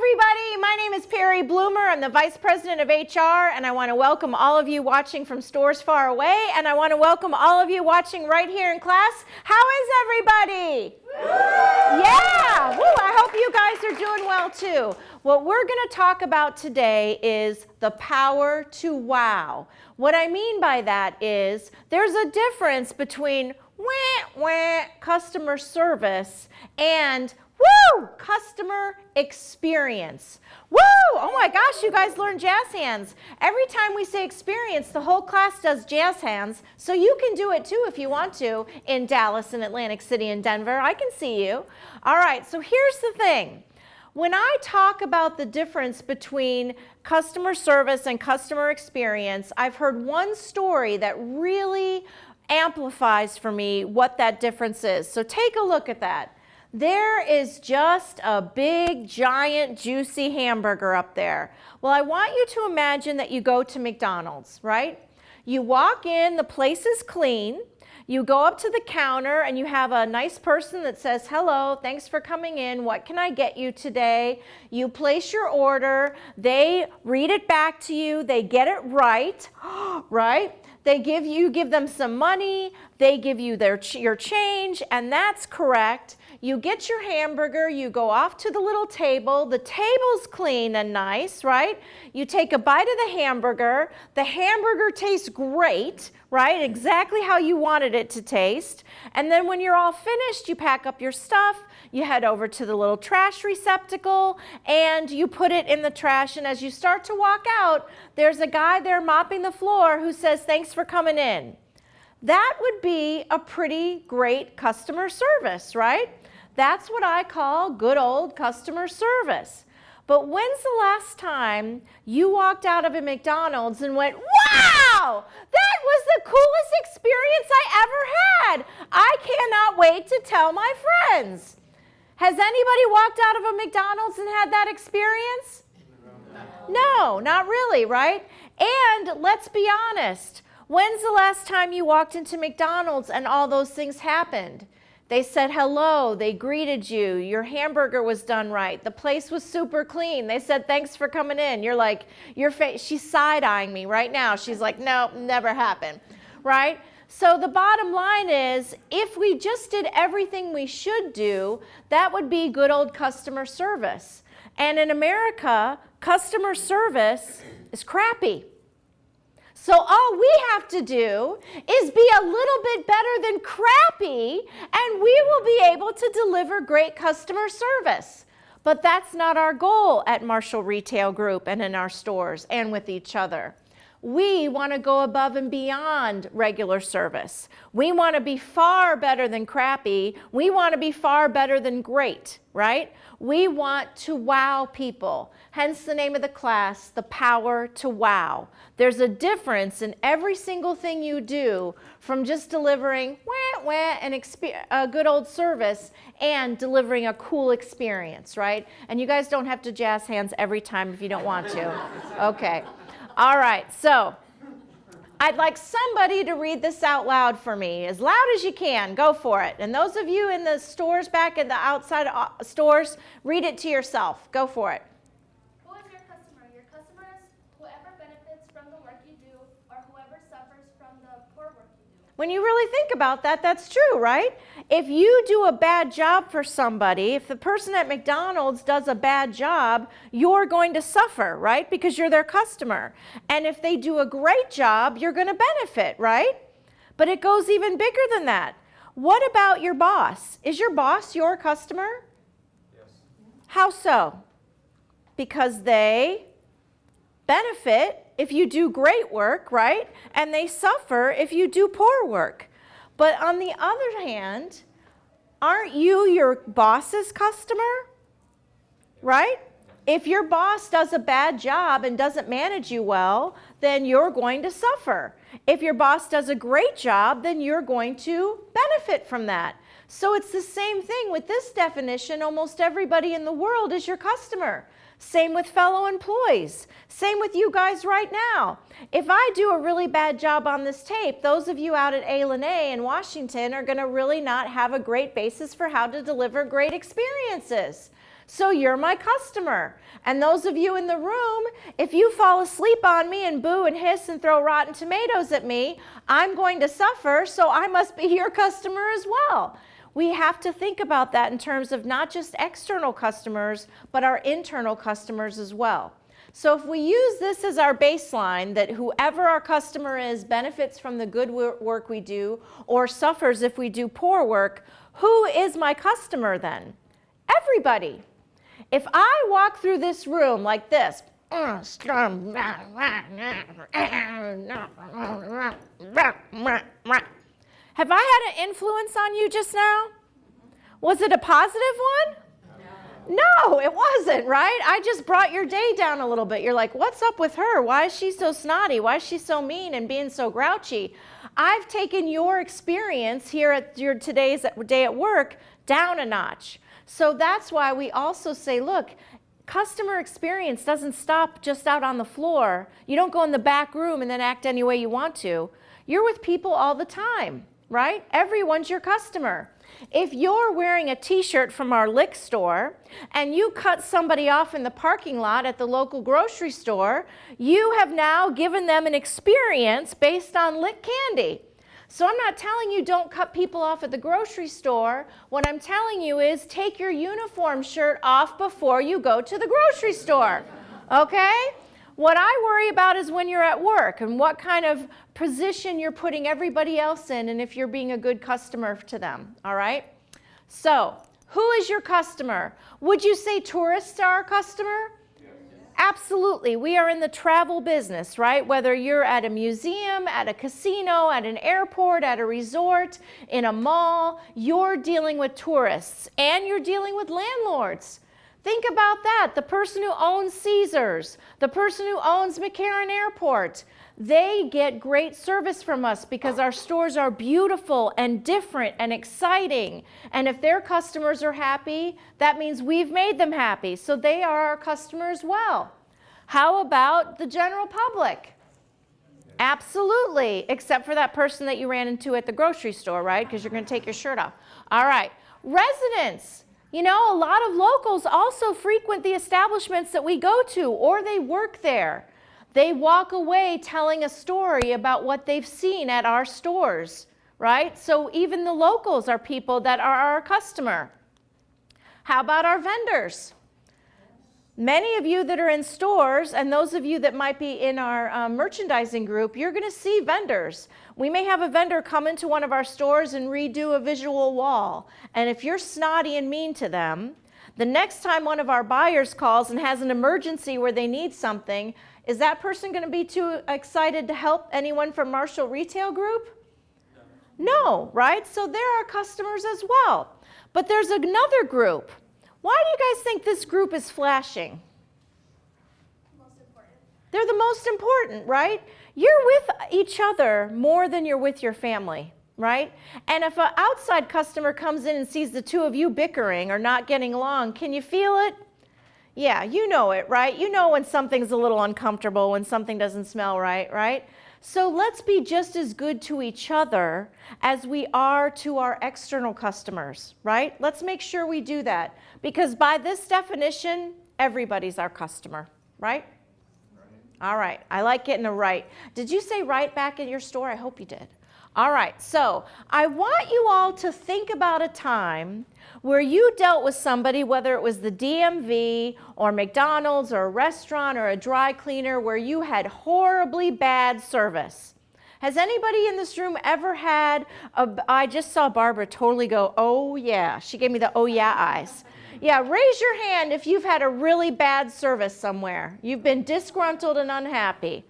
everybody. My name is Perry Bloomer. I'm the Vice President of HR, and I want to welcome all of you watching from stores far away, and I want to welcome all of you watching right here in class. How is everybody? Yeah! Woo, I hope you guys are doing well too. What we're going to talk about today is the power to wow. What I mean by that is there's a difference between customer service and customer experience. Woo! Oh my gosh, you guys learn jazz hands. Every time we say experience, the whole class does jazz hands, so you can do it too if you want to in Dallas and Atlantic City and Denver. I can see you. All right, so here's the thing. When I talk about the difference between customer service and customer experience, I've heard one story that really amplifies for me what that difference is. So take a look at that. There is just a big, giant, juicy hamburger up there. Well, I want you to imagine that you go to McDonald's, right? You walk in, the place is clean. You go up to the counter and you have a nice person that says, hello, thanks for coming in. What can I get you today? You place your order. They read it back to you. They get it right, right? They give them some money. They give you your change, and that's correct. You get your hamburger, you go off to the little table. The table's clean and nice, right? You take a bite of the hamburger. The hamburger tastes great, right? Exactly how you wanted it to taste. And then when you're all finished, you pack up your stuff, you head over to the little trash receptacle, and you put it in the trash. And as you start to walk out, there's a guy there mopping the floor who says, thanks for coming in. That would be a pretty great customer service, right? That's what I call good old customer service. But when's the last time you walked out of a McDonald's and went, wow, that was the coolest experience I ever had. I cannot wait to tell my friends. Has anybody walked out of a McDonald's and had that experience? No, not really, right? And let's be honest. When's the last time you walked into McDonald's and all those things happened? They said hello, they greeted you, your hamburger was done right, the place was super clean. They said, thanks for coming in. You're like, she's side-eyeing me right now. She's like, no, never happened, right? So the bottom line is, if we just did everything we should do, that would be good old customer service. And in America, customer service is crappy. So all we have to do is be a little bit better than crappy, and we will be able to deliver great customer service. But that's not our goal at Marshall Retail Group and in our stores and with each other. We want to go above and beyond regular service. We want to be far better than crappy. We want to be far better than great, right? We want to wow people. Hence the name of the class, the power to wow. There's a difference in every single thing you do from just delivering a good old service and delivering a cool experience, right? And you guys don't have to jazz hands every time if you don't want to. Okay. All right, so I'd like somebody to read this out loud for me, as loud as you can. Go for it. And those of you in the stores, back in the outside stores, read it to yourself. Go for it. Who is your customer? Your customer is whoever benefits from the work you do or whoever suffers from the poor work you do. When you really think about that, that's true, right? If you do a bad job for somebody, if the person at McDonald's does a bad job, you're going to suffer, right? Because you're their customer. And if they do a great job, you're going to benefit, right? But it goes even bigger than that. What about your boss? Is your boss your customer? Yes. How so? Because they benefit if you do great work, right? And they suffer if you do poor work. But on the other hand, aren't you your boss's customer? Right? If your boss does a bad job and doesn't manage you well, then you're going to suffer. If your boss does a great job, then you're going to benefit from that. So it's the same thing with this definition. Almost everybody in the world is your customer. Same with fellow employees. Same with you guys right now. If I do a really bad job on this tape, those of you out at A&A in Washington are going to really not have a great basis for how to deliver great experiences. So you're my customer. And those of you in the room, if you fall asleep on me and boo and hiss and throw rotten tomatoes at me, I'm going to suffer, so I must be your customer as well. We have to think about that in terms of not just external customers, but our internal customers as well. So if we use this as our baseline, that whoever our customer is benefits from the good work we do or suffers if we do poor work, who is my customer then? Everybody. If I walk through this room like this, have I had an influence on you just now? Was it a positive one? No, it wasn't, right? I just brought your day down a little bit. You're like, what's up with her? Why is she so snotty? Why is she so mean and being so grouchy? I've taken your experience here at your today's day at work down a notch. So that's why we also say, look, customer experience doesn't stop just out on the floor. You don't go in the back room and then act any way you want to. You're with people all the time, right? Everyone's your customer. If you're wearing a t-shirt from our lick store and you cut somebody off in the parking lot at the local grocery store, you have now given them an experience based on lick candy. So I'm not telling you don't cut people off at the grocery store. What I'm telling you is take your uniform shirt off before you go to the grocery store, okay? What I worry about is when you're at work and what kind of position you're putting everybody else in and if you're being a good customer to them, all right? So, who is your customer? Would you say tourists are our customer? Yes. Absolutely. We are in the travel business, right? Whether you're at a museum, at a casino, at an airport, at a resort, in a mall, you're dealing with tourists and you're dealing with landlords. Think about that. The person who owns Caesars, the person who owns McCarran Airport, they get great service from us because our stores are beautiful and different and exciting. And if their customers are happy, that means we've made them happy. So they are our customer as well. How about the general public? Absolutely, except for that person that you ran into at the grocery store, right? Because you're going to take your shirt off. All right, residents. You know, a lot of locals also frequent the establishments that we go to, or they work there. They walk away telling a story about what they've seen at our stores, right? So even the locals are people that are our customer. How about our vendors? Many of you that are in stores, and those of you that might be in our merchandising group, you're going to see vendors. We may have a vendor come into one of our stores and redo a visual wall. And if you're snotty and mean to them, the next time one of our buyers calls and has an emergency where they need something, is that person going to be too excited to help anyone from Marshall Retail Group? No, right? So they're our customers as well. But there's another group. Why do you guys think this group is flashing? Most important. They're the most important, right? You're with each other more than you're with your family, right? And if an outside customer comes in and sees the two of you bickering or not getting along, can you feel it? Yeah, you know it, right? You know when something's a little uncomfortable, when something doesn't smell right, right? So let's be just as good to each other as we are to our external customers, right? Let's make sure we do that. Because by this definition, everybody's our customer, right? All right. I like getting a right. Did you say right back at your store? I hope you did. All right. So I want you all to think about a time where you dealt with somebody, whether it was the DMV or McDonald's or a restaurant or a dry cleaner, where you had horribly bad service. Has anybody in this room ever had I just saw Barbara totally go, oh yeah. She gave me the oh yeah eyes. Yeah, raise your hand if you've had a really bad service somewhere. You've been disgruntled and unhappy.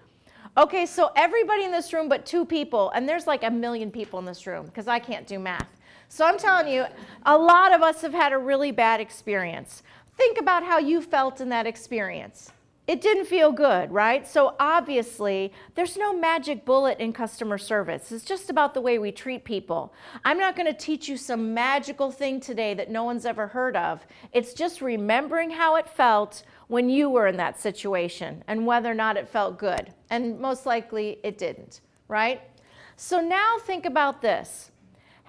Okay, so everybody in this room but two people, and there's like 1 million people in this room because I can't do math. So I'm telling you, a lot of us have had a really bad experience. Think about how you felt in that experience. It didn't feel good, right? So obviously, there's no magic bullet in customer service. It's just about the way we treat people. I'm not going to teach you some magical thing today that no one's ever heard of. It's just remembering how it felt when you were in that situation and whether or not it felt good. And most likely it didn't, right? So now think about this.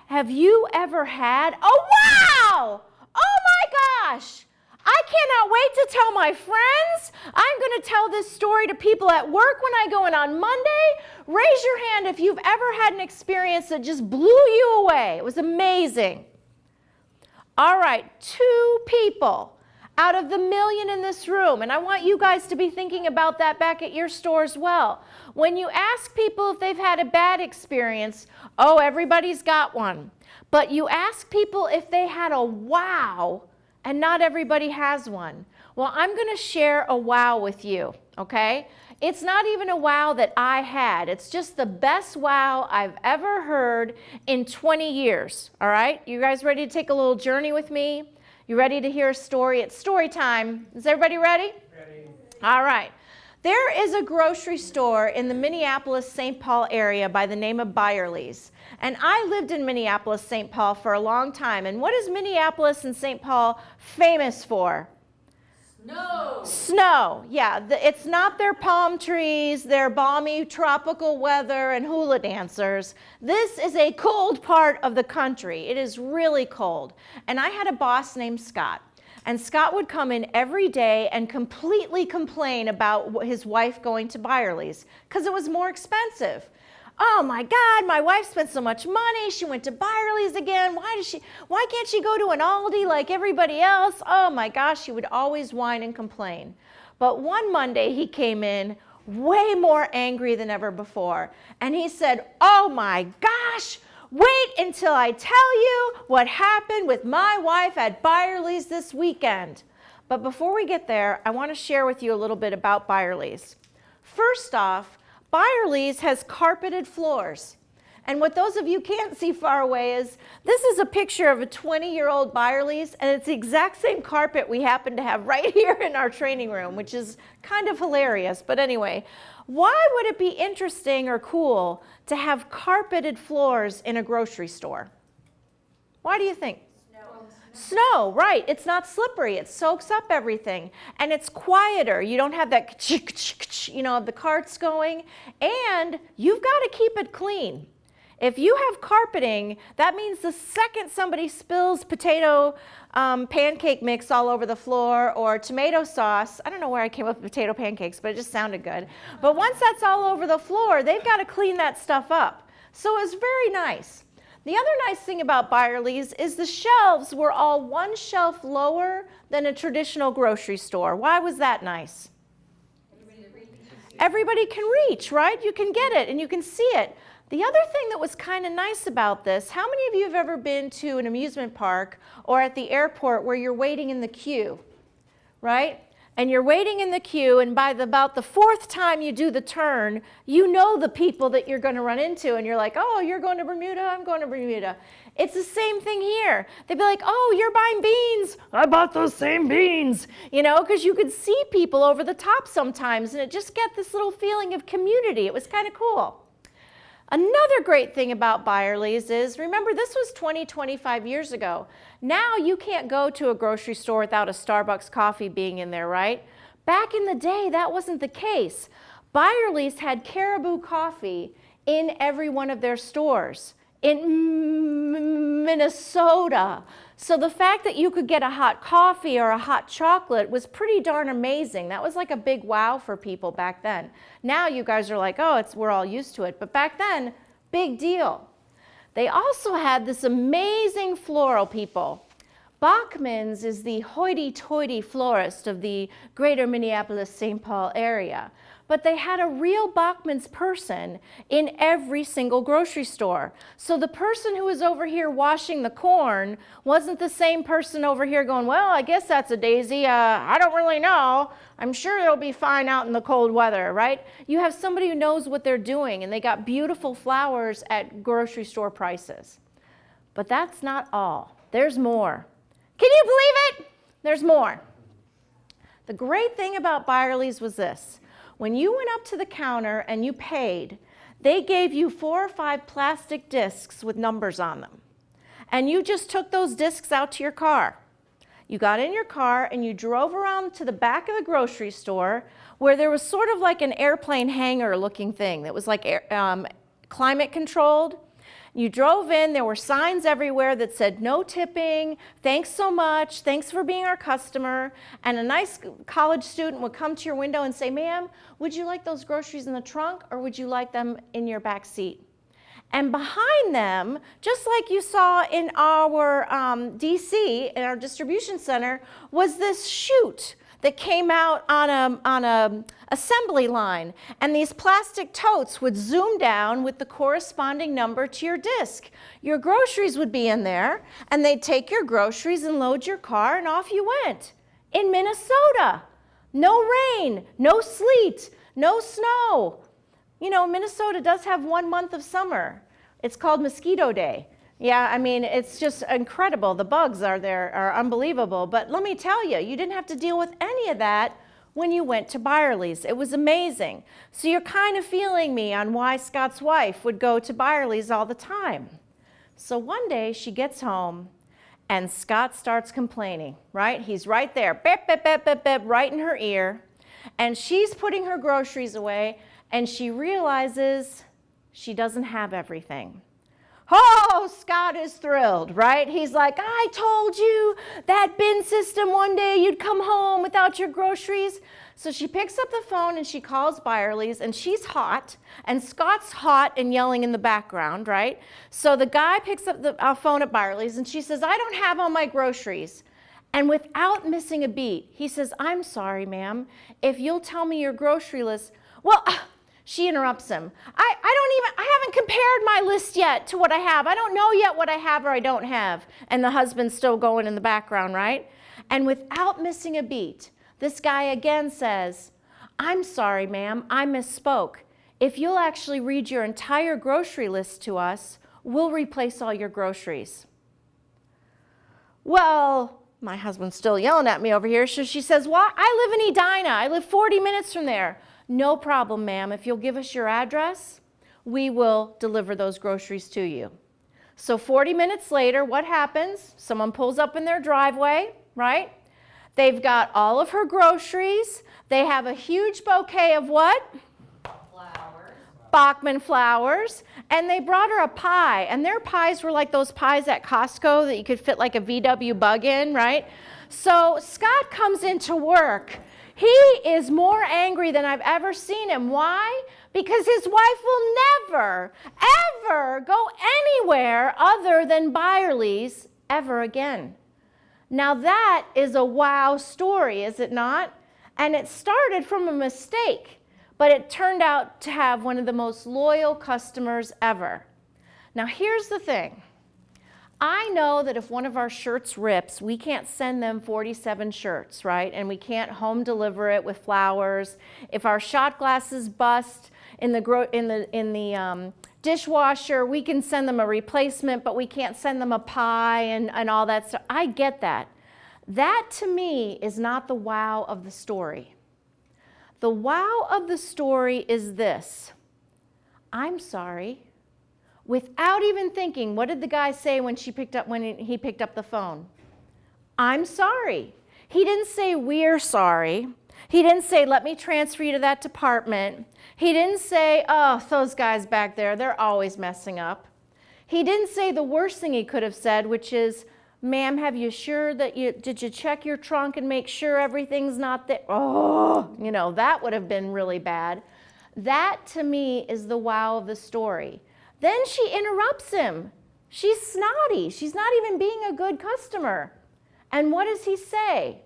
Have you ever had, oh wow! Oh my gosh! I cannot wait to tell my friends. I'm going to tell this story to people at work when I go in on Monday. Raise your hand if you've ever had an experience that just blew you away. It was amazing. All right, 2 people out of the million in this room, and I want you guys to be thinking about that back at your store as well. When you ask people if they've had a bad experience, oh, everybody's got one. But you ask people if they had a wow, and not everybody has one. Well, I'm going to share a wow with you, okay? It's not even a wow that I had. It's just the best wow I've ever heard in 20 years, all right? You guys ready to take a little journey with me? You ready to hear a story? It's story time. Is everybody ready? Ready. All right. There is a grocery store in the Minneapolis-St. Paul area by the name of Byerly's. And I lived in Minneapolis-St. Paul for a long time. And what is Minneapolis and St. Paul famous for? Snow. Snow, yeah. It's not their palm trees, their balmy tropical weather and hula dancers. This is a cold part of the country. It is really cold. And I had a boss named Scott. And Scott would come in every day and completely complain about his wife going to Byerly's because it was more expensive. Oh my God, my wife spent so much money. She went to Byerly's again. Why can't she go to an Aldi like everybody else? Oh my gosh, she would always whine and complain. But one Monday he came in way more angry than ever before. And he said, oh my gosh, wait until I tell you what happened with my wife at Byerly's this weekend. But before we get there, I want to share with you a little bit about Byerly's. First off, Byerly's has carpeted floors. And what those of you can't see far away is, this is a picture of a 20-year-old Byerly's, and it's the exact same carpet we happen to have right here in our training room, which is kind of hilarious. But anyway, why would it be interesting or cool to have carpeted floors in a grocery store? Why do you think? Snow, right. It's not slippery. It soaks up everything. And it's quieter. You don't have that of the carts going. And you've got to keep it clean. If you have carpeting, that means the second somebody spills potato pancake mix all over the floor or tomato sauce, I don't know where I came up with potato pancakes, but it just sounded good. But once that's all over the floor, they've got to clean that stuff up. So it's very nice. The other nice thing about Byerly's is the shelves were all one shelf lower than a traditional grocery store. Why was that nice? Everybody can reach, right? You can get it and you can see it. The other thing that was kind of nice about this, how many of you have ever been to an amusement park or at the airport where you're waiting in the queue, right? And you're waiting in the queue, and by about the 4th time you do the turn, you know the people that you're going to run into, and you're like, oh, you're going to Bermuda? I'm going to Bermuda. It's the same thing here. They'd be like, oh, you're buying beans. I bought those same beans. You know, because you could see people over the top sometimes, and it just get this little feeling of community. It was kind of cool. Another great thing about Byerly's is, remember, this was 25 years ago. Now you can't go to a grocery store without a Starbucks coffee being in there, right? Back in the day, that wasn't the case. Byerly's had Caribou coffee in every one of their stores in Minnesota. So the fact that you could get a hot coffee or a hot chocolate was pretty darn amazing. That was like a big wow for people back then. Now you guys are like, oh, we're all used to it. But back then, big deal. They also had this amazing floral people. Bachman's is the hoity-toity florist of the greater Minneapolis-St. Paul area. But they had a real Bachman's person in every single grocery store. So the person who was over here washing the corn wasn't the same person over here going, well, I guess that's a daisy. I don't really know. I'm sure it'll be fine out in the cold weather, right? You have somebody who knows what they're doing, and they got beautiful flowers at grocery store prices. But that's not all. There's more. Can you believe it? There's more. The great thing about Byerly's was this. When you went up to the counter and you paid, they gave you 4 or 5 plastic discs with numbers on them. And you just took those discs out to your car. You got in your car and you drove around to the back of the grocery store where there was sort of like an airplane hangar looking thing that was like climate controlled. You drove in, there were signs everywhere that said no tipping, thanks so much, thanks for being our customer. And a nice college student would come to your window and say, ma'am, would you like those groceries in the trunk or would you like them in your back seat? And behind them, just like you saw in our DC, in our distribution center, was this chute that came out on a assembly line. And these plastic totes would zoom down with the corresponding number to your disc. Your groceries would be in there, and they'd take your groceries and load your car, and off you went. In Minnesota, no rain, no sleet, no snow. You know, Minnesota does have 1 month of summer. It's called Mosquito Day. Yeah, I mean, it's just incredible. The bugs are there are unbelievable. But let me tell you, you didn't have to deal with any of that when you went to Byerly's. It was amazing. So you're kind of feeling me on why Scott's wife would go to Byerly's all the time. So one day she gets home and Scott starts complaining, right? He's right there, beep, beep, beep, beep, beep, right in her ear. And she's putting her groceries away and she realizes she doesn't have everything. Oh, Scott is thrilled, right? He's like, I told you that bin system one day you'd come home without your groceries. So she picks up the phone and she calls Byerly's and she's hot and Scott's hot and yelling in the background, right? So the guy picks up the phone at Byerly's and she says, I don't have all my groceries. And without missing a beat, he says, I'm sorry, ma'am, if you'll tell me your grocery list. Well, she interrupts him. I haven't compared my list yet to what I have. I don't know yet what I have or I don't have. And the husband's still going in the background, right? And without missing a beat, this guy again says, I'm sorry, ma'am, I misspoke. If you'll actually read your entire grocery list to us, we'll replace all your groceries. Well, my husband's still yelling at me over here. So she says, well, I live in Edina. I live 40 minutes from there. No problem, ma'am. If you'll give us your address, we will deliver those groceries to you. So 40 minutes later, what happens? Someone pulls up in their driveway, right? They've got all of her groceries. They have a huge bouquet of what? Flowers. Bachman flowers. And they brought her a pie. And their pies were like those pies at Costco that you could fit like a VW bug in, right? So Scott comes into work. He is more angry than I've ever seen him. Why? Because his wife will never, ever go anywhere other than Byerly's ever again. Now that is a wow story, is it not? And it started from a mistake, but it turned out to have one of the most loyal customers ever. Now here's the thing. I know that if one of our shirts rips, we can't send them 47 shirts, right? And we can't home deliver it with flowers. If our shot glasses bust in the dishwasher, we can send them a replacement, but we can't send them a pie and all that stuff. I get that. That to me is not the wow of the story. The wow of the story is this. I'm sorry. Without even thinking, what did the guy say when he picked up the phone? I'm sorry. He didn't say we're sorry. He didn't say let me transfer you to that department. He didn't say, oh, those guys back there, they're always messing up. He didn't say the worst thing he could have said, which is, ma'am, did you check your trunk and make sure everything's not there? Oh, that would have been really bad. That to me is the wow of the story. Then she interrupts him. She's snotty. She's not even being a good customer. And what does he say?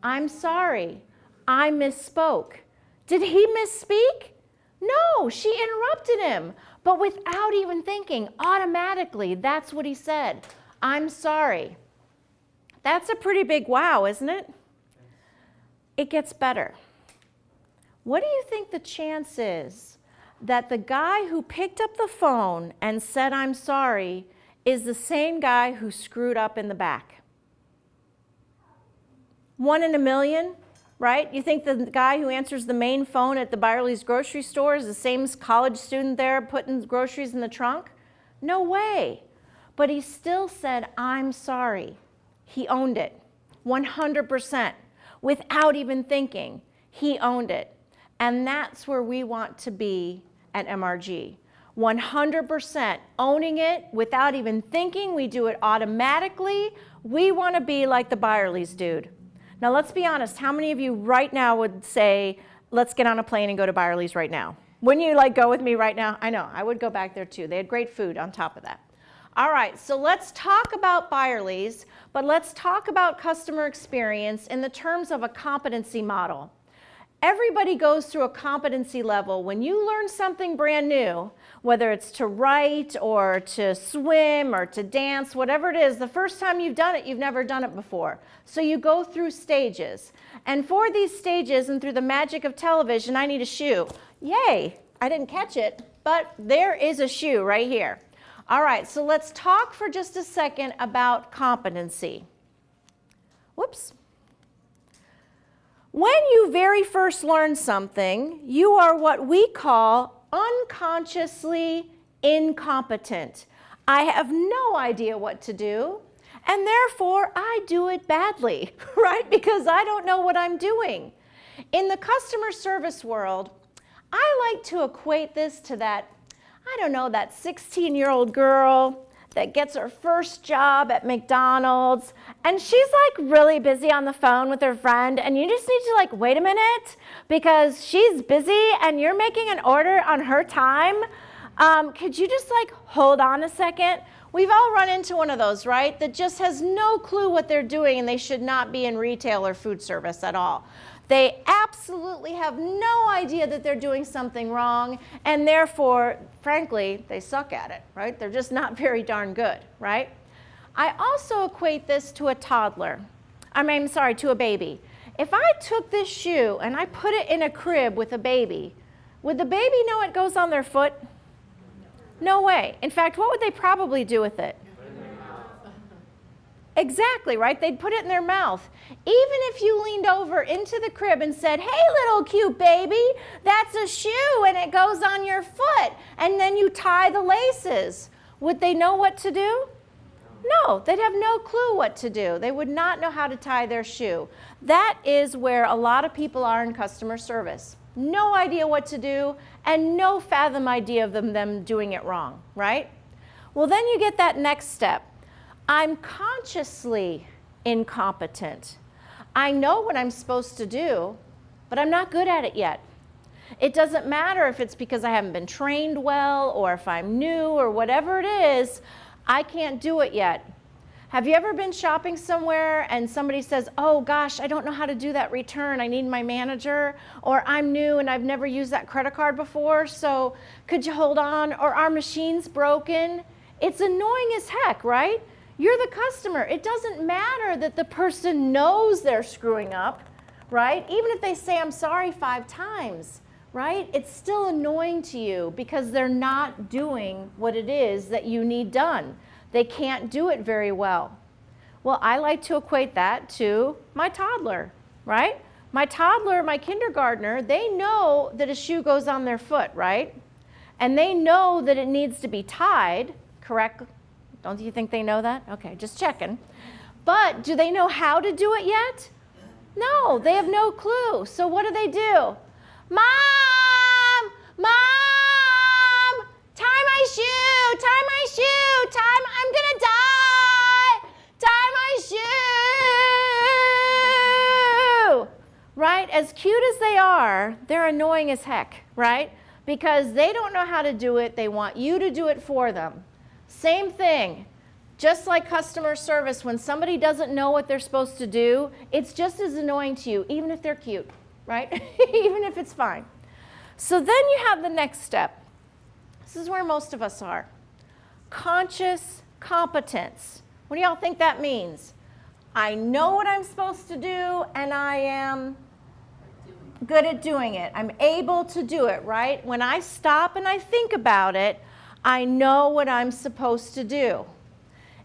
I'm sorry. I misspoke. Did he misspeak? No, she interrupted him. But without even thinking, automatically, that's what he said. I'm sorry. That's a pretty big wow, isn't it? It gets better. What do you think the chance is that the guy who picked up the phone and said, I'm sorry, is the same guy who screwed up in the back? 1 in a million, right? You think the guy who answers the main phone at the Byerly's grocery store is the same college student there putting groceries in the trunk? No way. But he still said, I'm sorry. He owned it, 100%, without even thinking. He owned it. And that's where we want to be at MRG. 100%, owning it without even thinking. We do it automatically. We want to be like the Byerly's dude. Now let's be honest, how many of you right now would say, let's get on a plane and go to Byerly's right now? Wouldn't you like go with me right now? I know, I would go back there too. They had great food on top of that. All right, so let's talk about Byerly's, but let's talk about customer experience in the terms of a competency model. Everybody goes through a competency level. When you learn something brand new, whether it's to write or to swim or to dance, whatever it is, the first time you've done it, you've never done it before. So you go through stages. And for these stages and through the magic of television, I need a shoe. Yay, I didn't catch it, but there is a shoe right here. All right, so let's talk for just a second about competency. Whoops. When you very first learn something, you are what we call unconsciously incompetent. I have no idea what to do, and therefore I do it badly, right? Because I don't know what I'm doing. In the customer service world, I like to equate this to that, I don't know, that 16-year-old girl that gets her first job at McDonald's, and she's like really busy on the phone with her friend, and you just need to like, wait a minute, because she's busy and you're making an order on her time. Could you just like hold on a second? We've all run into one of those, right? That just has no clue what they're doing, and they should not be in retail or food service at all. They absolutely have no idea that they're doing something wrong, and therefore, frankly, they suck at it, right? They're just not very darn good, right? I also equate this to a toddler. To a baby. If I took this shoe and I put it in a crib with a baby, would the baby know it goes on their foot? No way. In fact, what would they probably do with it? Exactly, right? They'd put it in their mouth. Even if you leaned over into the crib and said, hey, little cute baby, that's a shoe and it goes on your foot, and then you tie the laces, would they know what to do? No, they'd have no clue what to do. They would not know how to tie their shoe. That is where a lot of people are in customer service. No idea what to do and no fathom idea of them doing it wrong, right? Well, then you get that next step. I'm consciously incompetent. I know what I'm supposed to do, but I'm not good at it yet. It doesn't matter if it's because I haven't been trained well or if I'm new or whatever it is, I can't do it yet. Have you ever been shopping somewhere and somebody says, oh gosh, I don't know how to do that return, I need my manager, or I'm new and I've never used that credit card before, so could you hold on, or our machine's broken? It's annoying as heck, right? You're the customer. It doesn't matter that the person knows they're screwing up, right? Even if they say, I'm sorry 5 times, right? It's still annoying to you because they're not doing what it is that you need done. They can't do it very well. Well, I like to equate that to my toddler, right? My toddler, my kindergartner, they know that a shoe goes on their foot, right? And they know that it needs to be tied, correct? Don't you think they know that? Okay, just checking. But do they know how to do it yet? No, they have no clue. So what do? Mom! Mom! Tie my shoe! Tie my shoe! I'm gonna die! Tie my shoe! Right? As cute as they are, they're annoying as heck, right? Because they don't know how to do it. They want you to do it for them. Same thing, just like customer service, when somebody doesn't know what they're supposed to do, it's just as annoying to you, even if they're cute, right? Even if it's fine. So then you have the next step. This is where most of us are. Conscious competence. What do y'all think that means? I know what I'm supposed to do, and I am good at doing it. I'm able to do it, right? When I stop and I think about it, I know what I'm supposed to do.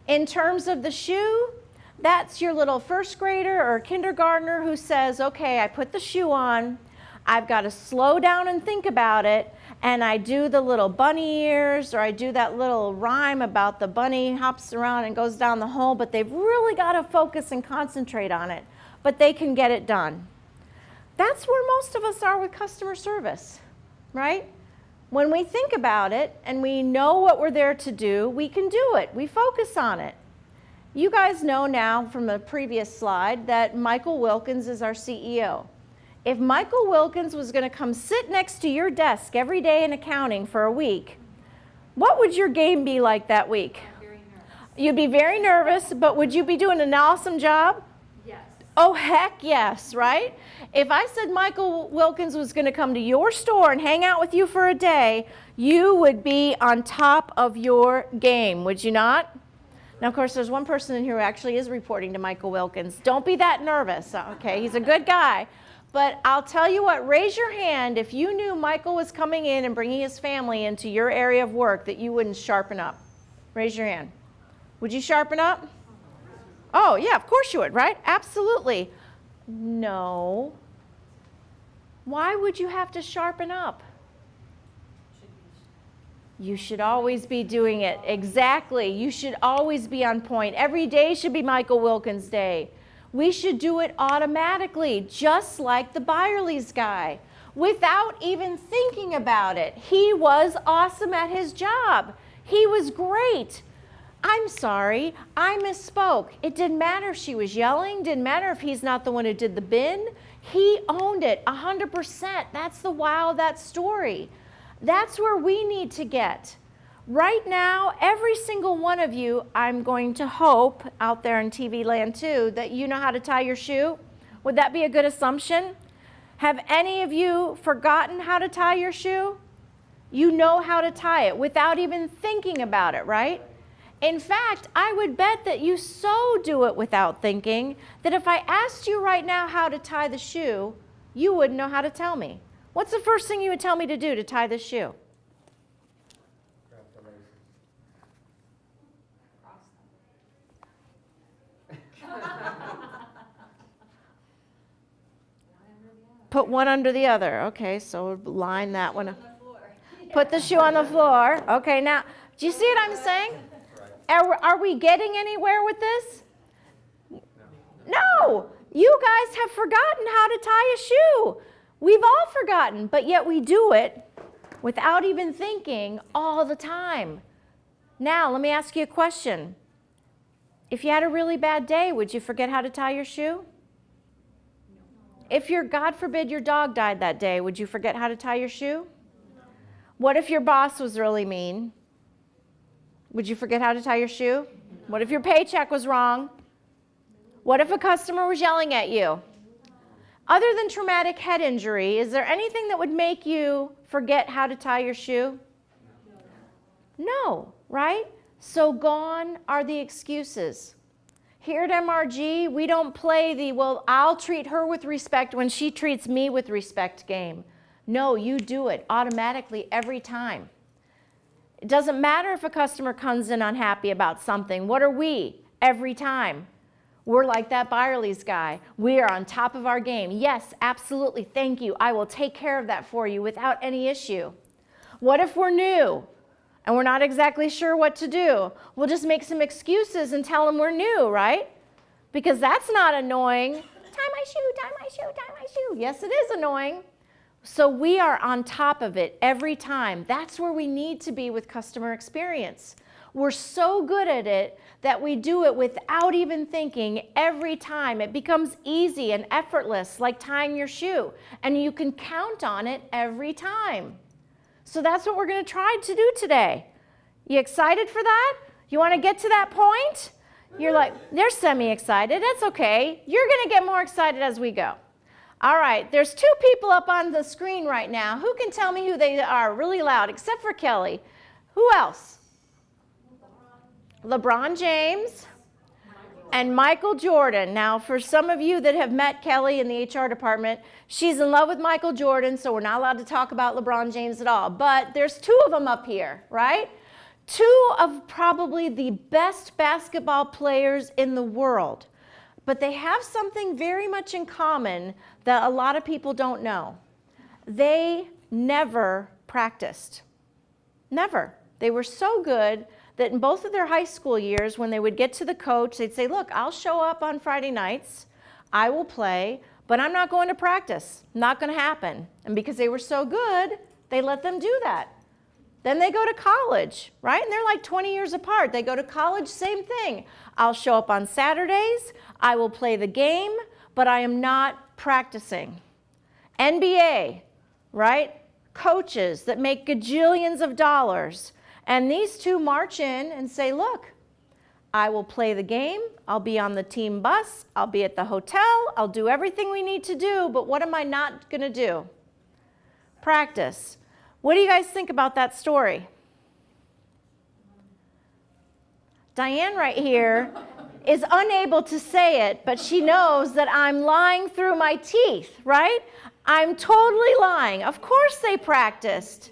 In terms of the shoe, that's your little first grader or kindergartner who says, okay, I put the shoe on, I've got to slow down and think about it, and I do the little bunny ears, or I do that little rhyme about the bunny hops around and goes down the hole, but they've really got to focus and concentrate on it, but they can get it done. That's where most of us are with customer service, right? When we think about it and we know what we're there to do, we can do it. We focus on it. You guys know now from the previous slide that Michael Wilkins is our CEO. If Michael Wilkins was going to come sit next to your desk every day in accounting for a week, what would your game be like that week? Very nervous. You'd be very nervous, but would you be doing an awesome job? Yes. Oh, heck yes, right? If I said Michael Wilkins was going to come to your store and hang out with you for a day, you would be on top of your game, would you not? Now, of course, there's one person in here who actually is reporting to Michael Wilkins. Don't be that nervous, okay? He's a good guy. But I'll tell you what, raise your hand if you knew Michael was coming in and bringing his family into your area of work that you wouldn't sharpen up. Raise your hand. Would you sharpen up? Oh, yeah, of course you would, right? Absolutely. No. Why would you have to sharpen up? You should always be doing it. Exactly. You should always be on point. Every day should be Michael Wilkins Day. We should do it automatically, just like the Byerly's guy, without even thinking about it. He was awesome at his job. He was great. I'm sorry, I misspoke. It didn't matter if she was yelling, didn't matter if he's not the one who did the bin. He owned it 100%. That's the wow of that story. That's where we need to get. Right now, every single one of you, I'm going to hope, out there in TV land too, that you know how to tie your shoe. Would that be a good assumption? Have any of you forgotten how to tie your shoe? You know how to tie it without even thinking about it, right? In fact, I would bet that you so do it without thinking that if I asked you right now how to tie the shoe, you wouldn't know how to tell me. What's the first thing you would tell me to do to tie this shoe? Grab the laces. Put one under the other. Okay, so line that one up. Put the shoe on the floor. Okay, now, do you see what I'm saying? Are we getting anywhere with this? No. You guys have forgotten how to tie a shoe. We've all forgotten, but yet we do it without even thinking all the time. Now, let me ask you a question. If you had a really bad day, would you forget how to tie your shoe? If God forbid, your dog died that day, would you forget how to tie your shoe? What if your boss was really mean? Would you forget how to tie your shoe? What if your paycheck was wrong? What if a customer was yelling at you? Other than traumatic head injury, is there anything that would make you forget how to tie your shoe? No, right? So gone are the excuses. Here at MRG, we don't play the, well, I'll treat her with respect when she treats me with respect game. No, you do it automatically every time. It doesn't matter if a customer comes in unhappy about something. What are we? Every time. We're like that Byerly's guy. We are on top of our game. Yes, absolutely, thank you. I will take care of that for you without any issue. What if we're new and we're not exactly sure what to do? We'll just make some excuses and tell them we're new, right? Because that's not annoying. Tie my shoe, tie my shoe, tie my shoe. Yes, it is annoying. So we are on top of it every time. That's where we need to be with customer experience. We're so good at it that we do it without even thinking every time. It becomes easy and effortless, like tying your shoe, and you can count on it every time. So that's what we're going to try to do today. You excited for that? You want to get to that point? You're like, they're semi-excited. That's okay. You're going to get more excited as we go. All right, there's two people up on the screen right now. Who can tell me who they are really loud, except for Kelly? Who else? LeBron James and Michael Jordan. Now, for some of you that have met Kelly in the HR department, she's in love with Michael Jordan, so we're not allowed to talk about LeBron James at all. But there's two of them up here, right? Two of probably the best basketball players in the world. But they have something very much in common that a lot of people don't know. They never practiced. Never. They were so good that in both of their high school years, when they would get to the coach, they'd say, look, I'll show up on Friday nights, I will play, but I'm not going to practice. Not going to happen. And because they were so good, they let them do that. Then they go to college, right? And they're like 20 years apart. They go to college, same thing. I'll show up on Saturdays. I will play the game, but I am not practicing. NBA, right? Coaches that make gajillions of dollars. And these two march in and say, look, I will play the game. I'll be on the team bus. I'll be at the hotel. I'll do everything we need to do. But what am I not going to do? Practice. What do you guys think about that story? Diane right here is unable to say it, but she knows that I'm lying through my teeth, right? I'm totally lying. Of course they practiced.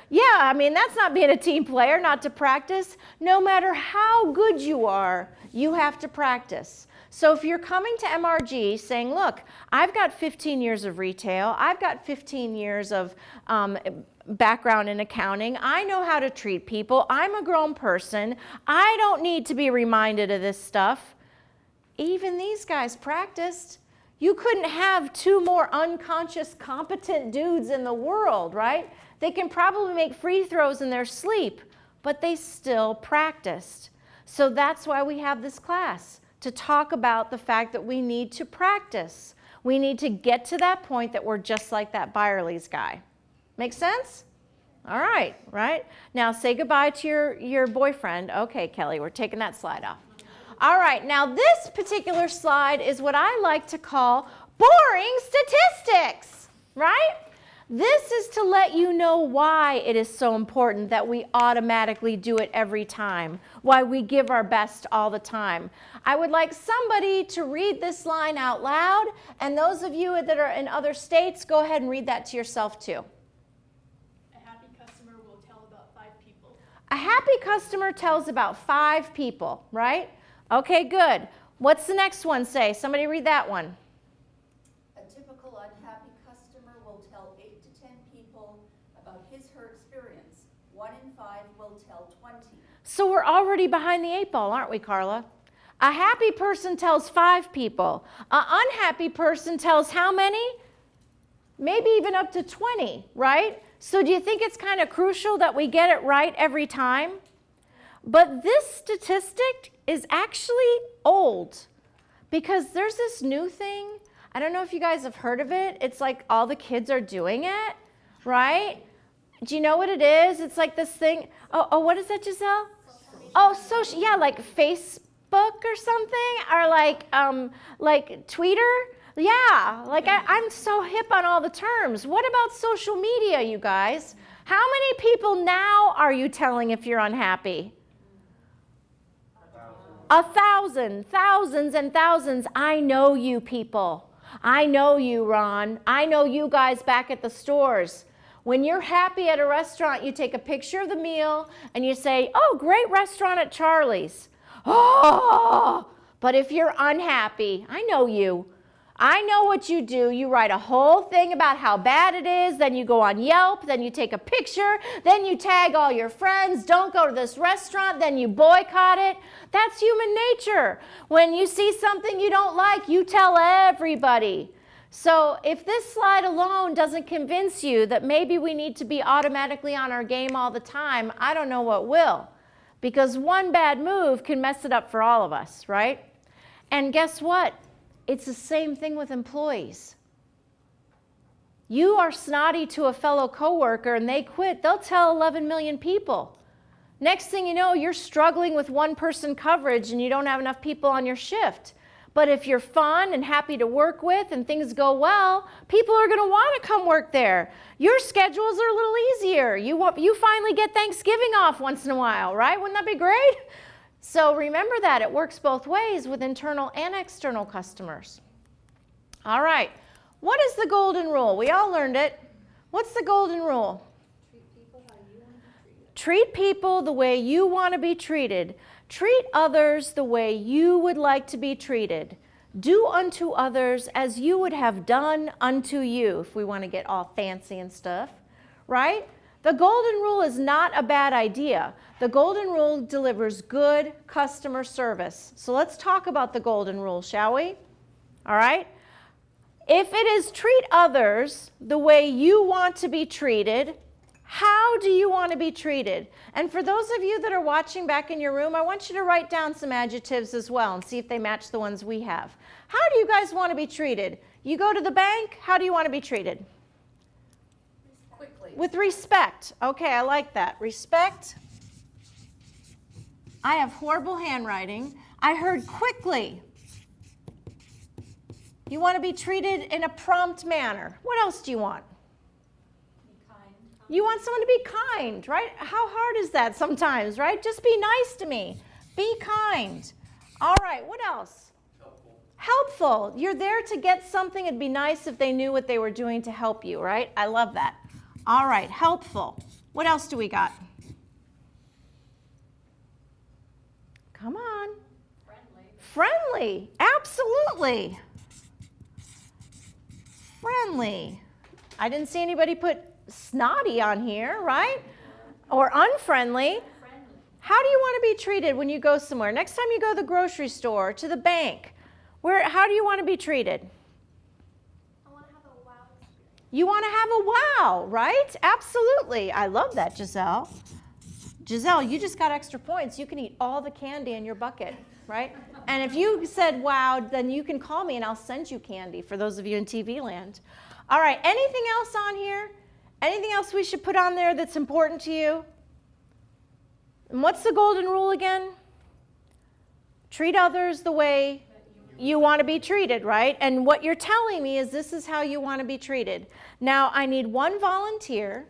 Yeah, I mean, that's not being a team player, not to practice. No matter how good you are, you have to practice. So if you're coming to MRG saying, look, I've got 15 years of retail, I've got 15 years of background in accounting, I know how to treat people, I'm a grown person, I don't need to be reminded of this stuff. Even these guys practiced. You couldn't have two more unconscious, competent dudes in the world, right? They can probably make free throws in their sleep, but they still practiced. So that's why we have this class, to talk about the fact that we need to practice. We need to get to that point that we're just like that Byerly's guy. Make sense? All right, right? Now say goodbye to your boyfriend. Okay, Kelly, we're taking that slide off. All right, now this particular slide is what I like to call boring statistics, right? This is to let you know why it is so important that we automatically do it every time, why we give our best all the time. I would like somebody to read this line out loud, and those of you that are in other states, go ahead and read that to yourself too. A happy customer will tell about 5 people. A happy customer tells about 5 people, right? Okay, good. What's the next one say? Somebody read that one. A typical unhappy customer will tell 8 to 10 people about his/her experience. 1 in 5 will tell 20. So we're already behind the 8 ball, aren't we, Carla? A happy person tells 5 people. An unhappy person tells how many? Maybe even up to 20, right? So do you think it's kind of crucial that we get it right every time? But this statistic is actually old because there's this new thing. I don't know if you guys have heard of it. It's like all the kids are doing it, right? Do you know what it is? It's like this thing. Oh, what is that, Giselle? Oh, social, yeah, like Facebook or something, or like Twitter. Yeah, like I'm so hip on all the terms. What about social media, you guys? How many people now are you telling if you're unhappy? 1,000, thousands and thousands. I know you people. I know you, Ron. I know you guys back at the stores. When you're happy at a restaurant, you take a picture of the meal and you say, oh, great restaurant at Charlie's. Oh, but if you're unhappy, I know you. I know what you do. You write a whole thing about how bad it is, then you go on Yelp, then you take a picture, then you tag all your friends, don't go to this restaurant, then you boycott it. That's human nature. When you see something you don't like, you tell everybody. So if this slide alone doesn't convince you that maybe we need to be automatically on our game all the time, I don't know what will. Because one bad move can mess it up for all of us, right? And guess what? It's the same thing with employees. You are snotty to a fellow coworker and they quit, they'll tell 11 million people. Next thing you know, you're struggling with one-person coverage and you don't have enough people on your shift. But if you're fun and happy to work with and things go well, people are going to want to come work there. Your schedules are a little easier. You finally get Thanksgiving off once in a while, right? Wouldn't that be great? So remember that. It works both ways with internal and external customers. All right. What is the golden rule? We all learned it. What's the golden rule? Treat people the way you want to be treated. Treat others the way you would like to be treated. Do unto others as you would have done unto you, if we want to get all fancy and stuff, right? The golden rule is not a bad idea. The golden rule delivers good customer service. So let's talk about the golden rule, shall we? All right? If it is treat others the way you want to be treated, How do you want to be treated? And for those of you that are watching back in your room, I want you to write down some adjectives as well and see if they match the ones we have. How do you guys want to be treated? You go to the bank, how do you want to be treated? Quickly. With respect. Okay, I like that. Respect. I have horrible handwriting. I heard quickly. You want to be treated in a prompt manner. What else do you want? Be kind. You want someone to be kind, right? How hard is that sometimes, right? Just be nice to me. Be kind. All right, what else? Helpful. You're there to get something. It'd be nice if they knew what they were doing to help you, right? I love that. All right, helpful. What else do we got? Come on. Friendly. Absolutely. Friendly. I didn't see anybody put snotty on here, right? Or unfriendly. How do you want to be treated when you go somewhere? Next time you go to the grocery store, to the bank, how do you want to be treated? I want to have a wow experience. You want to have a wow, right? Absolutely. I love that, Giselle. Giselle, you just got extra points. You can eat all the candy in your bucket, right? And if you said wow, then you can call me and I'll send you candy for those of you in TV land. All right, anything else on here? Anything else we should put on there that's important to you? And what's the golden rule again? Treat others the way you want to be treated, right? And what you're telling me is this is how you want to be treated. Now, I need one volunteer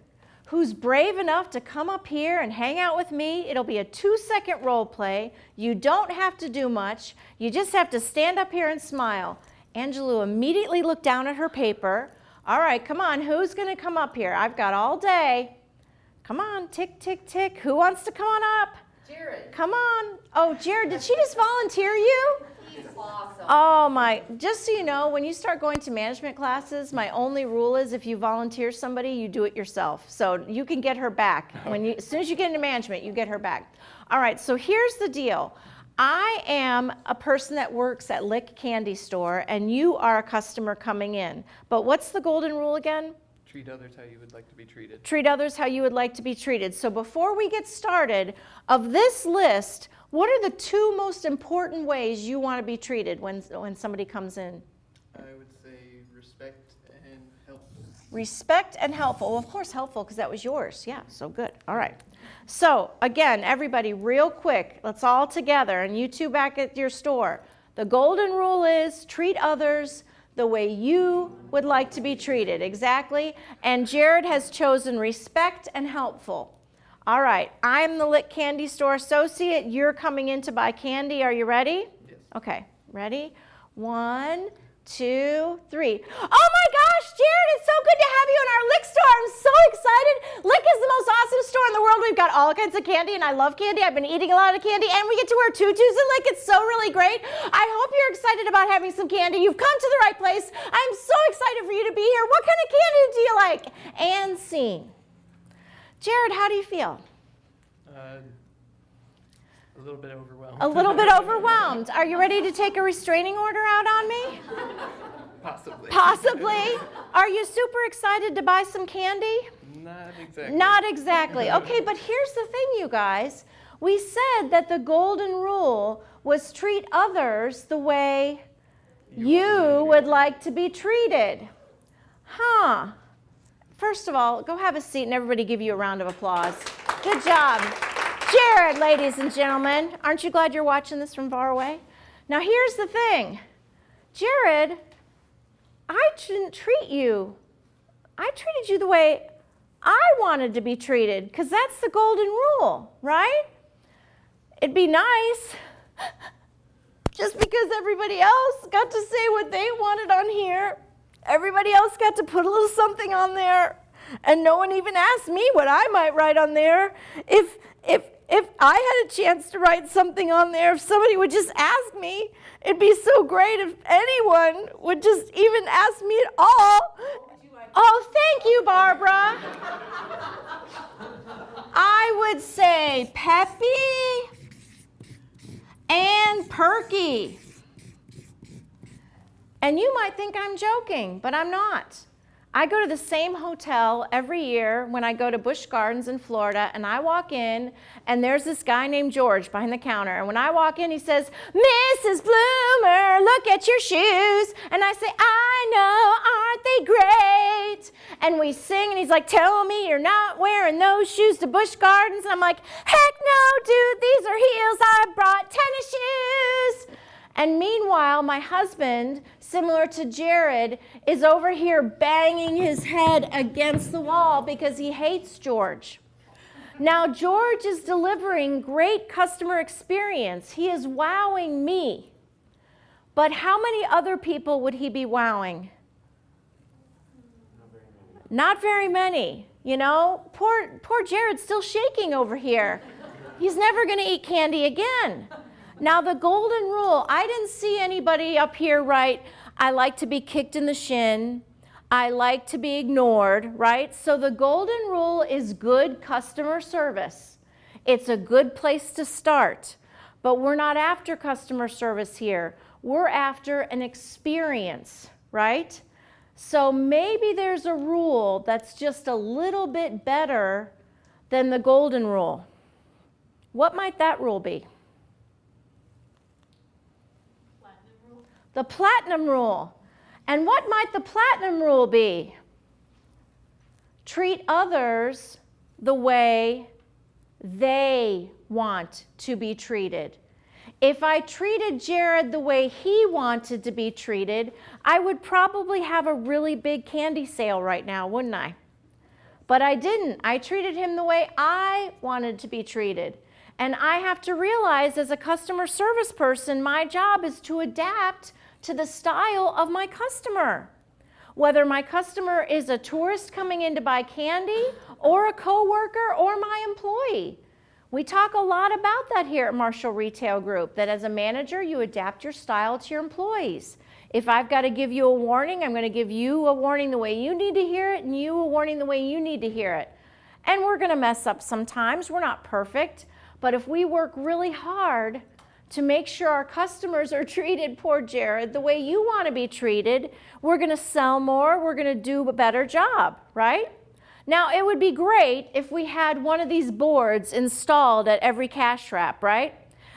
who's brave enough to come up here and hang out with me. It'll be a 2-second role play. You don't have to do much. You just have to stand up here and smile. Angelou immediately looked down at her paper. All right, come on, who's going to come up here? I've got all day. Come on, tick, tick, tick. Who wants to come on up? Jared. Come on. Oh, Jared, did she just volunteer you? He's awesome. Oh my, just so you know, when you start going to management classes, my only rule is if you volunteer somebody, you do it yourself. So you can get her back. As soon as you get into management, you get her back. All right, so here's the deal. I am a person that works at Lick Candy Store, and you are a customer coming in. But what's the golden rule again? Treat others how you would like to be treated. Treat others how you would like to be treated. So before we get started, of this list, what are the 2 most important ways you want to be treated when somebody comes in? I would say respect and helpful. Respect and helpful. Well, of course, helpful because that was yours. Yeah, so good. All right. So again, everybody, real quick, let's all together, and you two back at your store. The golden rule is treat others the way you would like to be treated. Exactly. And Jared has chosen respect and helpful. All right. I'm the Lick Candy Store associate. You're coming in to buy candy. Are you ready? Yes. Okay. Ready? 1, 2, 3. Oh my gosh, Jared, it's so good to have you in our Lick store. I'm so excited. Lick is the most awesome store in the world. We've got all kinds of candy, and I love candy. I've been eating a lot of candy, and we get to wear tutus at Lick. It's so really great. I hope you're excited about having some candy. You've come to the right place. I'm so excited for you to be here. What kind of candy do you like? And scene. Jared, how do you feel? A little bit overwhelmed. A little bit overwhelmed. Are you ready to take a restraining order out on me? Possibly. Possibly. Are you super excited to buy some candy? Not exactly. Not exactly. Okay, but here's the thing, you guys. We said that the golden rule was treat others the way you would like to be treated. Huh. First of all, go have a seat and everybody give you a round of applause. Good job. Jared, ladies and gentlemen, aren't you glad you're watching this from far away? Now here's the thing. Jared, I didn't treat you. I treated you the way I wanted to be treated, because that's the golden rule, right? It'd be nice just because everybody else got to say what they wanted on here. Everybody else got to put a little something on there, and no one even asked me what I might write on there. If I had a chance to write something on there, if somebody would just ask me, it'd be so great if anyone would just even ask me at all. Oh, thank you, Barbara. I would say peppy and perky. And you might think I'm joking, but I'm not. I go to the same hotel every year when I go to Busch Gardens in Florida, and I walk in, and there's this guy named George behind the counter. And when I walk in, he says, "Mrs. Bloomer, look at your shoes." And I say, "I know, aren't they great?" And we sing, and he's like, "Tell me you're not wearing those shoes to Busch Gardens." And I'm like, "Heck no, dude, these are heels. I brought tennis shoes." And meanwhile, my husband, similar to Jared, is over here banging his head against the wall because he hates George. Now, George is delivering great customer experience. He is wowing me. But how many other people would he be wowing? Not very many. You know, poor Jared's still shaking over here. He's never going to eat candy again. Now, the golden rule, I didn't see anybody up here write, "I like to be kicked in the shin. I like to be ignored," right? So the golden rule is good customer service. It's a good place to start. But we're not after customer service here. We're after an experience, right? So maybe there's a rule that's just a little bit better than the golden rule. What might that rule be? The platinum rule. And what might the platinum rule be? Treat others the way they want to be treated. If I treated Jared the way he wanted to be treated, I would probably have a really big candy sale right now, wouldn't I? But I didn't. I treated him the way I wanted to be treated. And I have to realize, as a customer service person, my job is to adapt to the style of my customer. Whether my customer is a tourist coming in to buy candy, or a coworker, or my employee. We talk a lot about that here at Marshall Retail Group, that as a manager, you adapt your style to your employees. If I've got to give you a warning, I'm going to give you a warning the way you need to hear it, and you a warning the way you need to hear it. And we're going to mess up sometimes. We're not perfect. But if we work really hard to make sure our customers are treated, poor Jared, the way you want to be treated, we're going to sell more, we're going to do a better job, right? Now, it would be great if we had one of these boards installed at every cash wrap, right?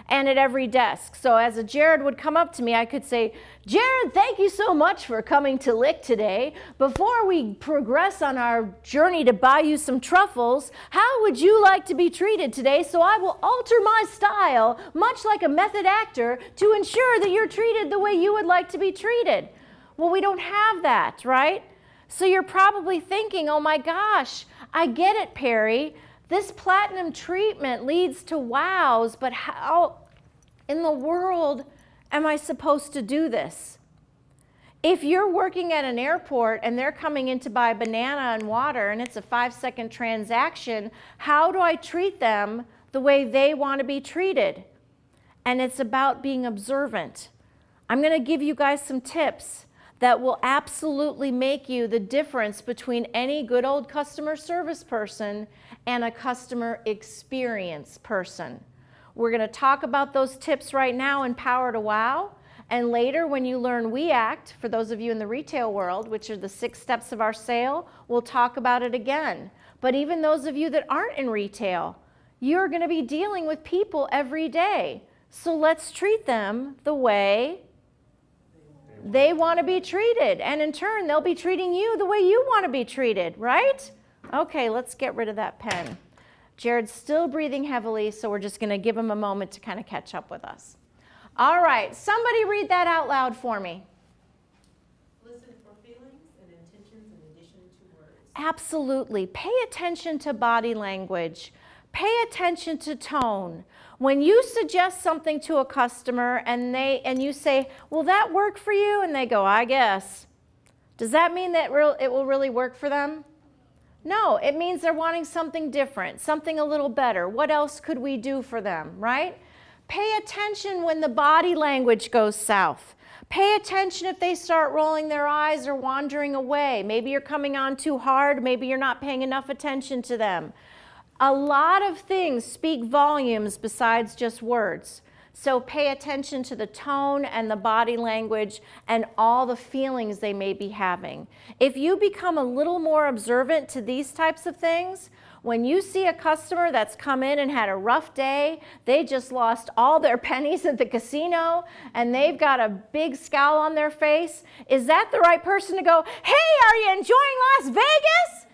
And at every desk. So as a Jared would come up to me, I could say, "Jared, thank you so much for coming to Lick today. Before we progress on our journey to buy you some truffles, how would you like to be treated today? So I will alter my style, much like a method actor, to ensure that you're treated the way you would like to be treated." Well, we don't have that, right? So you're probably thinking, "Oh my gosh, I get it, Perry. This platinum treatment leads to wows, but how in the world am I supposed to do this?" If you're working at an airport and they're coming in to buy a banana and water and it's a 5-second transaction, how do I treat them the way they want to be treated? And it's about being observant. I'm going to give you guys some tips that will absolutely make you the difference between any good old customer service person and a customer experience person. We're going to talk about those tips right now in Power to Wow. And later, when you learn We Act, for those of you in the retail world, which are the 6 steps of our sale, we'll talk about it again. But even those of you that aren't in retail, you're going to be dealing with people every day. So let's treat them the way they want to be treated. And in turn, they'll be treating you the way you want to be treated, right? Okay, let's get rid of that pen. Jared's still breathing heavily, so we're just going to give him a moment to kind of catch up with us. All right, somebody read that out loud for me. Listen for feelings and intentions in addition to words. Absolutely. Pay attention to body language. Pay attention to tone. When you suggest something to a customer and you say, "Will that work for you?" and they go, "I guess." Does that mean that it will really work for them? No, it means they're wanting something different, something a little better. What else could we do for them, right? Pay attention when the body language goes south. Pay attention if they start rolling their eyes or wandering away. Maybe you're coming on too hard. Maybe you're not paying enough attention to them. A lot of things speak volumes besides just words. So pay attention to the tone and the body language and all the feelings they may be having. If you become a little more observant to these types of things, when you see a customer that's come in and had a rough day, they just lost all their pennies at the casino, and they've got a big scowl on their face, is that the right person to go, hey, are you enjoying Las Vegas?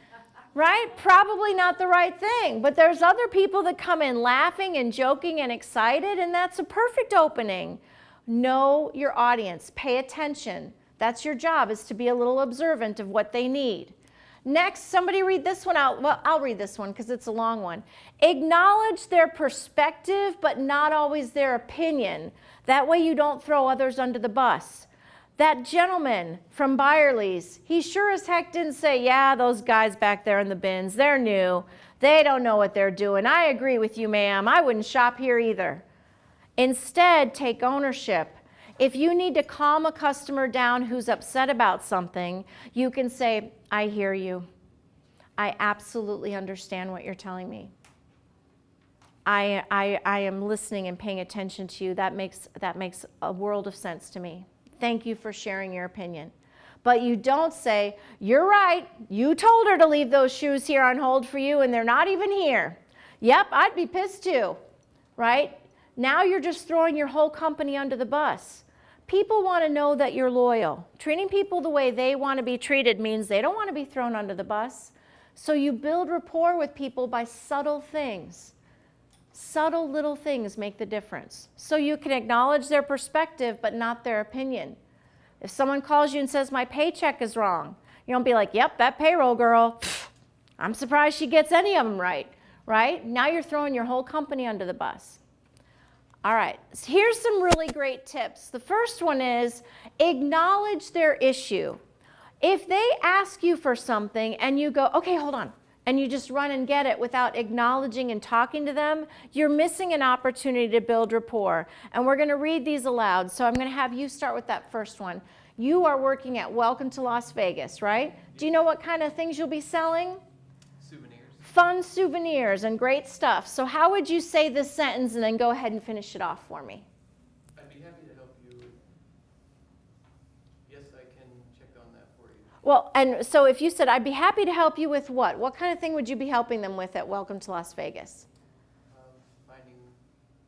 Right? Probably not the right thing. But there's other people that come in laughing and joking and excited, and that's a perfect opening. Know your audience. Pay attention. That's your job, is to be a little observant of what they need. Next, somebody read this one out. Well, I'll read this one because it's a long one. Acknowledge their perspective, but not always their opinion. That way you don't throw others under the bus. That gentleman from Byerly's, he sure as heck didn't say, yeah, those guys back there in the bins, they're new. They don't know what they're doing. I agree with you, ma'am. I wouldn't shop here either. Instead, take ownership. If you need to calm a customer down who's upset about something, you can say, I hear you. I absolutely understand what you're telling me. I am listening and paying attention to you. That makes a world of sense to me. Thank you for sharing your opinion. But you don't say, you're right, you told her to leave those shoes here on hold for you and they're not even here. Yep, I'd be pissed too, right? Now you're just throwing your whole company under the bus. People want to know that you're loyal. Treating people the way they want to be treated means they don't want to be thrown under the bus. So you build rapport with people by subtle things. Subtle little things make the difference. So you can acknowledge their perspective, but not their opinion. If someone calls you and says, my paycheck is wrong, you don't be like, yep, that payroll girl, I'm surprised she gets any of them right? Now you're throwing your whole company under the bus. All right, so here's some really great tips. The first one is acknowledge their issue. If they ask you for something and you go, okay, hold on, and you just run and get it without acknowledging and talking to them, you're missing an opportunity to build rapport. And we're going to read these aloud. So I'm going to have you start with that first one. You are working at Welcome to Las Vegas, right? Do you know what kind of things you'll be selling? Souvenirs. Fun souvenirs and great stuff. So how would you say this sentence and then go ahead and finish it off for me? I'd be happy to help you. Yes, I can check on that for you. Well, and so if you said, I'd be happy to help you with what kind of thing would you be helping them with at Welcome to Las Vegas? Finding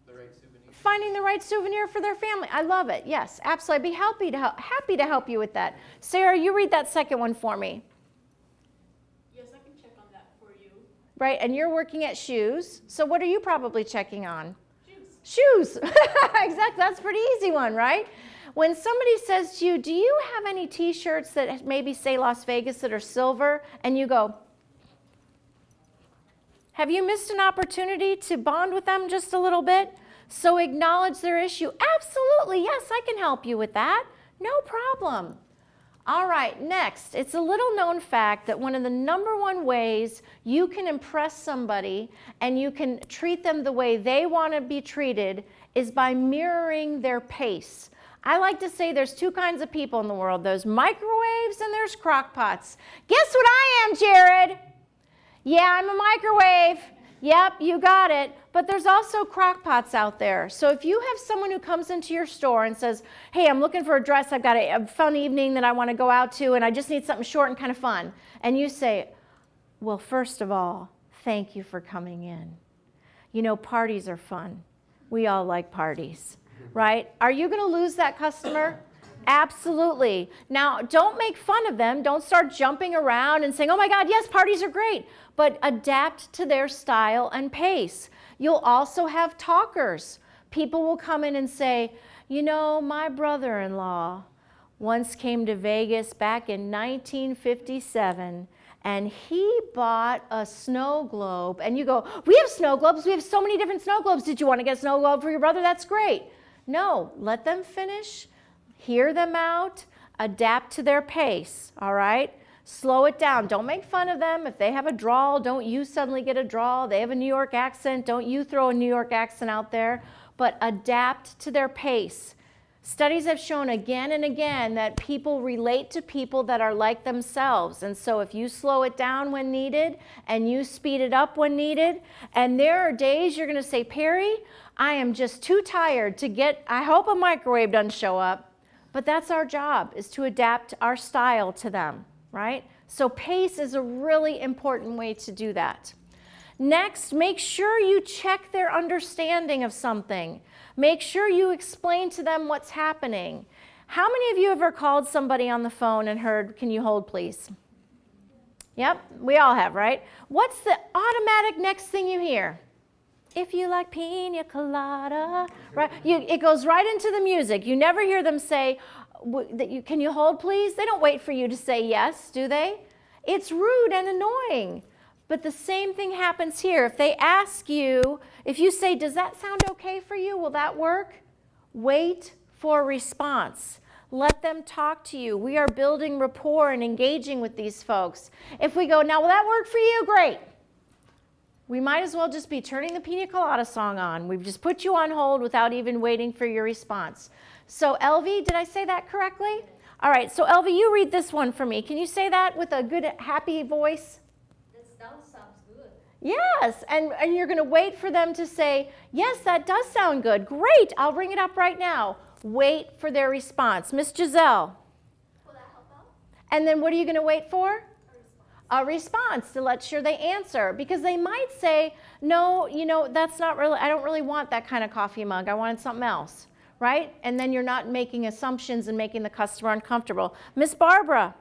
the right souvenir. Finding the right souvenir for their family. I love it. Yes, absolutely. I'd be happy to help you with that. Sarah, you read that second one for me. Yes, I can check on that for you. Right, and you're working at Shoes. So what are you probably checking on? Shoes. Shoes. Exactly. That's a pretty easy one, right? When somebody says to you, do you have any t-shirts that maybe say Las Vegas that are silver? And you go, have you missed an opportunity to bond with them just a little bit? So acknowledge their issue. Absolutely, yes, I can help you with that. No problem. All right, next, it's a little known fact that one of the #1 ways you can impress somebody and you can treat them the way they want to be treated is by mirroring their pace. I like to say there's two kinds of people in the world. There's microwaves and there's crock pots. Guess what I am, Jared? Yeah, I'm a microwave. Yep, you got it. But there's also crock pots out there. So if you have someone who comes into your store and says, hey, I'm looking for a dress, I've got a fun evening that I want to go out to, and I just need something short and kind of fun. And you say, well, first of all, thank you for coming in. You know, parties are fun. We all like parties, right? Are you going to lose that customer? Absolutely. Now, don't make fun of them. Don't start jumping around and saying, oh my God, yes, parties are great. But adapt to their style and pace. You'll also have talkers. People will come in and say, you know, my brother-in-law once came to Vegas back in 1957, and he bought a snow globe. And you go, we have snow globes. We have so many different snow globes. Did you want to get a snow globe for your brother? That's great. No, let them finish. Hear them out, adapt to their pace, all right? Slow it down. Don't make fun of them. If they have a drawl, don't you suddenly get a drawl. They have a New York accent, don't you throw a New York accent out there, but adapt to their pace. Studies have shown again and again that people relate to people that are like themselves. And so if you slow it down when needed and you speed it up when needed, and there are days you're going to say, Perry, I am just too tired to get, I hope a microwave doesn't show up, but that's our job, is to adapt our style to them, right? So pace is a really important way to do that. Next, make sure you check their understanding of something. Make sure you explain to them what's happening. How many of you ever called somebody on the phone and heard, "Can you hold, please?" Yep, we all have, right? What's the automatic next thing you hear? "If you like pina colada," right? It goes right into the music. You never hear them say, "Can you hold, please?" They don't wait for you to say yes, do they? It's rude and annoying. But the same thing happens here. If they ask you, if you say, "Does that sound okay for you? Will that work?" Wait for a response. Let them talk to you. We are building rapport and engaging with these folks. If we go, "Now, will that work for you?" Great. We might as well just be turning the Pina Colada song on. We've just put you on hold without even waiting for your response. So Elvie, did I say that correctly? All right, so Elvie, you read this one for me. Can you say that with a good, happy voice? Sounds good. Yes, and you're going to wait for them to say, "Yes, that does sound good. Great, I'll bring it up right now." Wait for their response. Miss Giselle. Will that help out? And then what are you going to wait for? A response. A response to let sure they answer, because they might say, "No, that's not really, I don't really want that kind of coffee mug. I wanted something else," right? And then you're not making assumptions and making the customer uncomfortable. Miss Barbara.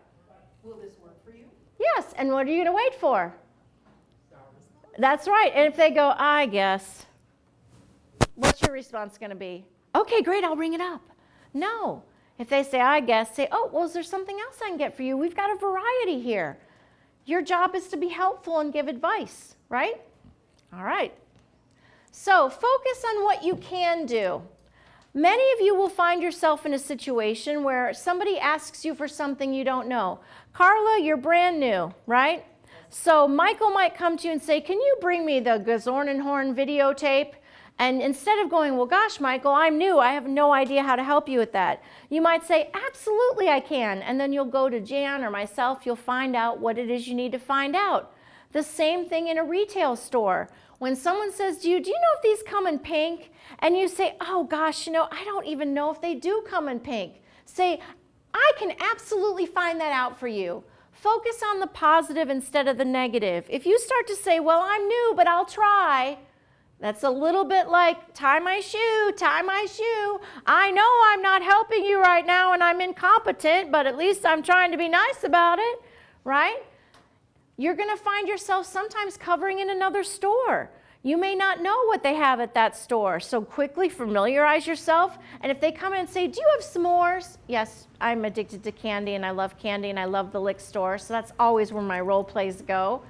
Will this work for you? Yes, and what are you going to wait for? That's right. And if they go, "I guess," what's your response going to be? "Okay, great, I'll bring it up." No. If they say, "I guess," say, "Oh, well, is there something else I can get for you? We've got a variety here." Your job is to be helpful and give advice, right? All right. So focus on what you can do. Many of you will find yourself in a situation where somebody asks you for something you don't know. Carla, you're brand new, right? So Michael might come to you and say, "Can you bring me the Gazornenhorn videotape?" And instead of going, "Well, gosh, Michael, I'm new. I have no idea how to help you with that," you might say, "Absolutely, I can." And then you'll go to Jan or myself. You'll find out what it is you need to find out. The same thing in a retail store. When someone says to you, "Do you know if these come in pink?" And you say, "Oh, gosh, I don't even know if they do come in pink." Say, "I can absolutely find that out for you." Focus on the positive instead of the negative. If you start to say, "Well, I'm new, but I'll try," that's a little bit like, "Tie my shoe, tie my shoe. I know I'm not helping you right now and I'm incompetent, but at least I'm trying to be nice about it," right? You're going to find yourself sometimes covering in another store. You may not know what they have at that store, so quickly familiarize yourself. And if they come in and say, "Do you have s'mores?" Yes, I'm addicted to candy and I love candy and I love the lick store, so that's always where my role plays go.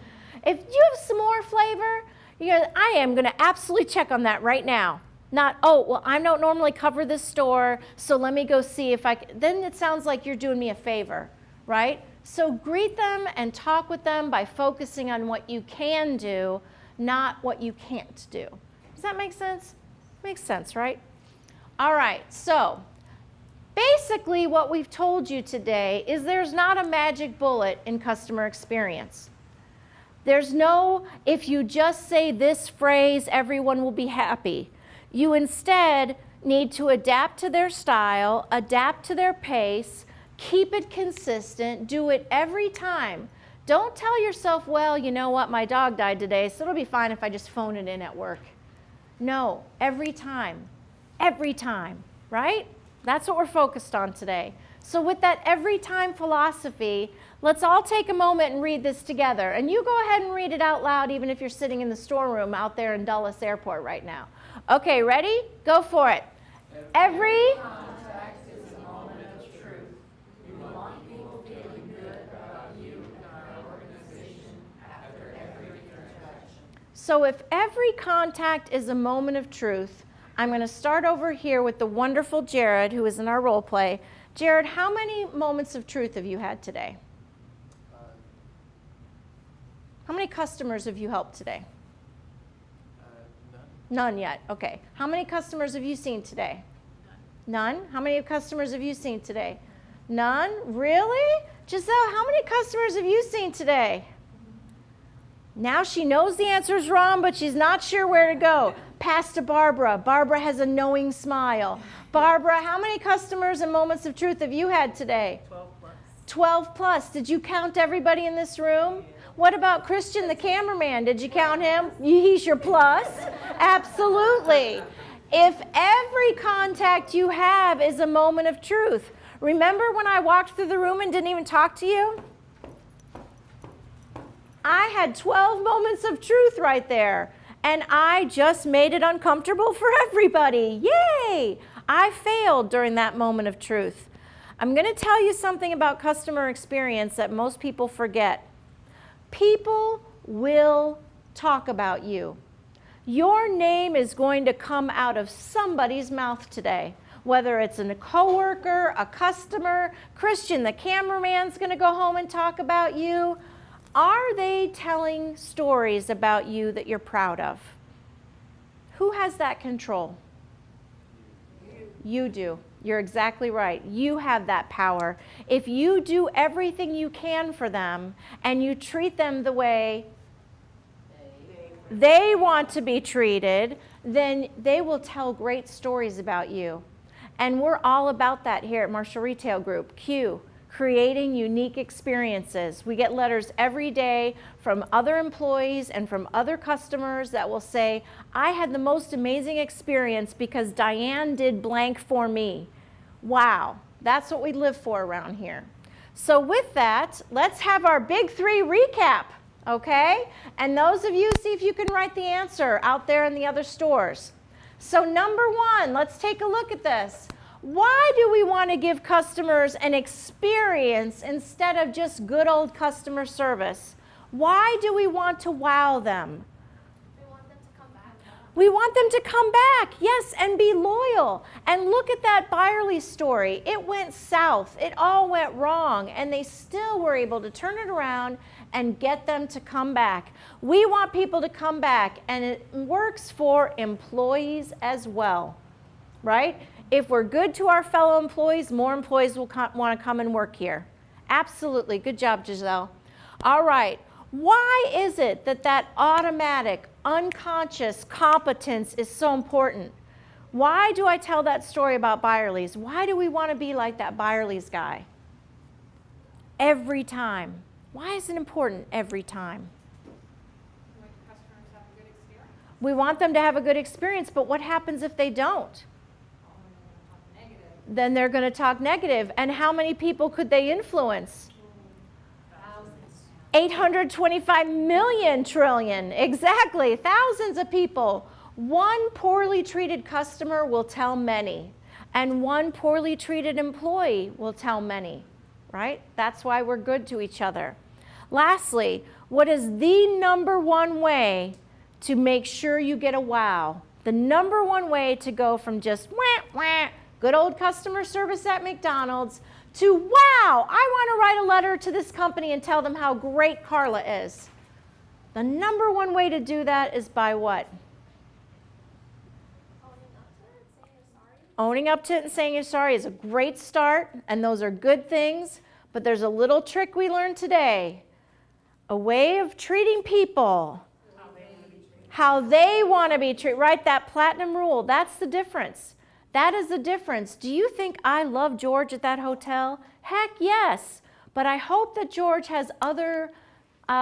If you have s'more flavor, I am going to absolutely check on that right now. Not, "Oh, well, I don't normally cover this store, so let me go see if I can." Then it sounds like you're doing me a favor, right? So greet them and talk with them by focusing on what you can do, not what you can't do. Does that make sense? Makes sense, right? All right, so basically what we've told you today is there's not a magic bullet in customer experience. There's no, if you just say this phrase, everyone will be happy. You instead need to adapt to their style, adapt to their pace, keep it consistent, do it every time. Don't tell yourself, "Well, you know what, my dog died today, so it'll be fine if I just phone it in at work." No, every time, right? That's what we're focused on today. So with that every time philosophy, let's all take a moment and read this together. And you go ahead and read it out loud, even if you're sitting in the storeroom out there in Dulles Airport right now. Okay, ready? Go for it. Every Contact is a moment of truth. You want people feeling good about you and our organization after every interaction. So if every contact is a moment of truth, I'm going to start over here with the wonderful Jared, who is in our role play. Jared, how many moments of truth have you had today? How many customers have you helped today? None. None yet. Okay. How many customers have you seen today? None. How many customers have you seen today? None? Really? Giselle, how many customers have you seen today? Now she knows the answer is wrong, but she's not sure where to go. Pass to Barbara. Barbara has a knowing smile. Barbara, how many customers and moments of truth have you had today? 12 plus. 12 plus. Did you count everybody in this room? What about Christian, the cameraman? Did you count him? He's your plus? Absolutely. If every contact you have is a moment of truth. Remember when I walked through the room and didn't even talk to you? I had 12 moments of truth right there, and I just made it uncomfortable for everybody. Yay! I failed during that moment of truth. I'm going to tell you something about customer experience that most people forget. People will talk about you. Your name is going to come out of somebody's mouth today. Whether it's a coworker, a customer, Christian, the cameraman's going to go home and talk about you. Are they telling stories about you that you're proud of? Who has that control? You do. You're exactly right. You have that power. If you do everything you can for them and you treat them the way they want to be treated, then they will tell great stories about you. And we're all about that here at Marshall Retail Group. Q, creating unique experiences. We get letters every day from other employees and from other customers that will say, I had the most amazing experience because Diane did blank for me. Wow, that's what we live for around here. So with that, let's have our big three recap, okay? And those of you, see if you can write the answer out there in the other stores. So number one, let's take a look at this. Why do we want to give customers an experience instead of just good old customer service? Why do we want to wow them? We want them to come back. We want them to come back, yes, and be loyal. And look at that Byerly story. It went south. It all went wrong, and they still were able to turn it around and get them to come back. We want people to come back, and it works for employees as well, right? If we're good to our fellow employees, more employees will want to come and work here. Absolutely. Good job, Giselle. All right. Why is it that that automatic, unconscious competence is so important? Why do I tell that story about Byerly's? Why do we want to be like that Byerly's guy? Every time. Why is it important every time? We want them to have a good experience, but what happens if they don't? Then they're going to talk negative. And how many people could they influence? 825 million trillion. Exactly. Thousands of people. One poorly treated customer will tell many. And one poorly treated employee will tell many. Right? That's why we're good to each other. Lastly, what is the number one way to make sure you get a wow? The number one way to go from just wah, wah, good old customer service at McDonald's, to wow, I want to write a letter to this company and tell them how great Carla is. The number one way to do that is by what? Owning up to it and saying you're sorry. Owning up to it and saying you're sorry is a great start, and those are good things, but there's a little trick we learned today. A way of treating people. How they want to be treated. Right, that platinum rule, that's the difference. That is the difference. Do you think I love George at that hotel? Heck yes. But I hope that George has other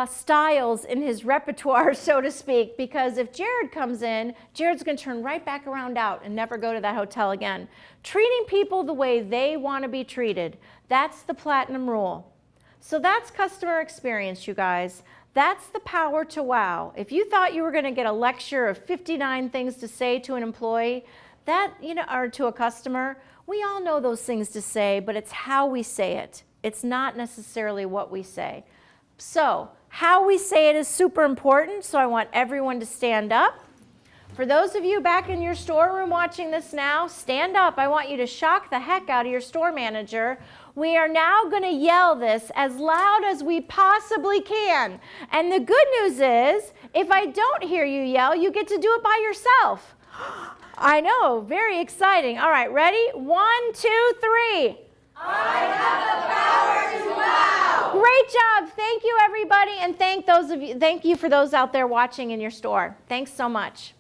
styles in his repertoire, so to speak, because if Jared comes in, Jared's going to turn right back around out and never go to that hotel again. Treating people the way they want to be treated. That's the platinum rule. So that's customer experience, you guys. That's the power to wow. If you thought you were going to get a lecture of 59 things to say to an employee, that, or to a customer, we all know those things to say, but it's how we say it. It's not necessarily what we say. So, how we say it is super important, so I want everyone to stand up. For those of you back in your storeroom watching this now, stand up. I want you to shock the heck out of your store manager. We are now going to yell this as loud as we possibly can. And the good news is, if I don't hear you yell, you get to do it by yourself. I know, very exciting. All right, ready? 1, 2, 3. I have the power to wow. Great Great job. Thank you, everybody, and thank you for those out there watching in your store. Thanks so much.